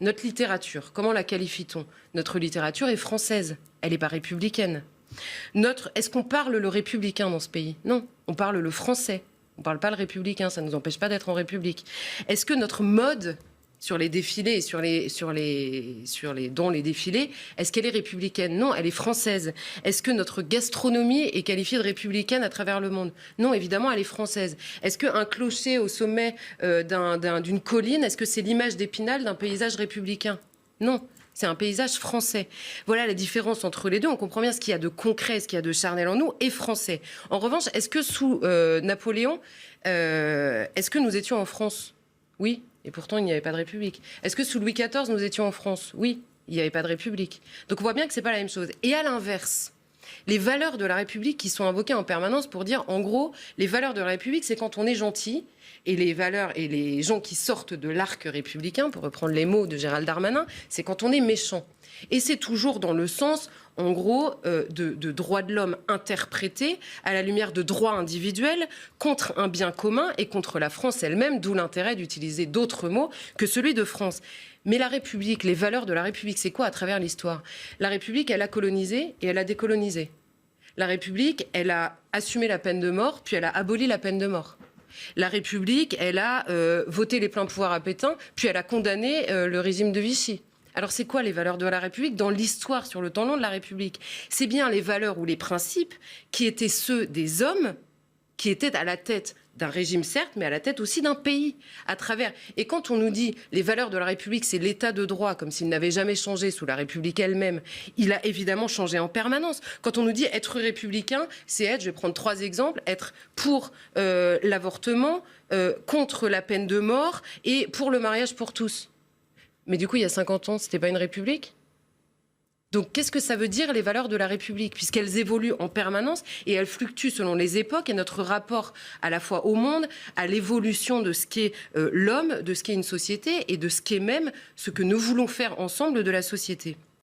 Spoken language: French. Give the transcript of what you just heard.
Notre littérature, comment la qualifie-t-on? Notre littérature est française, elle n'est pas républicaine. Est-ce qu'on parle le républicain dans ce pays? Non, on parle le français. On ne parle pas le républicain, ça ne nous empêche pas d'être en République. Est-ce que notre mode sur les défilés, dans les défilés, est-ce qu'elle est républicaine? Non, elle est française. Est-ce que notre gastronomie est qualifiée de républicaine à travers le monde? Non, évidemment, elle est française. Est-ce qu'un clocher au sommet d'une colline, est-ce que c'est l'image d'Épinal d'un paysage républicain? Non. C'est un paysage français. Voilà la différence entre les deux. On comprend bien ce qu'il y a de concret, ce qu'il y a de charnel en nous, et français. En revanche, est-ce que sous Napoléon, est-ce que nous étions en France? Oui, et pourtant il n'y avait pas de République. Est-ce que sous Louis XIV, nous étions en France? Oui, il n'y avait pas de République. Donc on voit bien que ce n'est pas la même chose. Et à l'inverse, les valeurs de la République qui sont invoquées en permanence pour dire, en gros, les valeurs de la République, c'est quand on est gentil, et les valeurs et les gens qui sortent de l'arc républicain, pour reprendre les mots de Gérald Darmanin, c'est quand on est méchant. Et c'est toujours dans le sens, en gros, de droits de l'homme interprétés à la lumière de droits individuels contre un bien commun et contre la France elle-même, d'où l'intérêt d'utiliser d'autres mots que celui de France. Mais la République, les valeurs de la République, c'est quoi à travers l'histoire? La République, elle a colonisé et elle a décolonisé. La République, elle a assumé la peine de mort, puis elle a aboli la peine de mort. La République, elle a voté les pleins pouvoirs à Pétain, puis elle a condamné le régime de Vichy. Alors c'est quoi les valeurs de la République dans l'histoire sur le temps long de la République? C'est bien les valeurs ou les principes qui étaient ceux des hommes qui étaient à la tête d'un régime, certes, mais à la tête aussi d'un pays, à travers. Et quand on nous dit les valeurs de la République, c'est l'état de droit, comme s'il n'avait jamais changé sous la République elle-même, il a évidemment changé en permanence. Quand on nous dit être républicain, c'est être, je vais prendre 3 exemples, être pour l'avortement, contre la peine de mort et pour le mariage pour tous. Mais du coup, il y a 50 ans, c'était pas une République ? Donc, qu'est-ce que ça veut dire, les valeurs de la République? Puisqu'elles évoluent en permanence et elles fluctuent selon les époques et notre rapport à la fois au monde, à l'évolution de ce qu'est l'homme, de ce qu'est une société et de ce qu'est même ce que nous voulons faire ensemble de la société.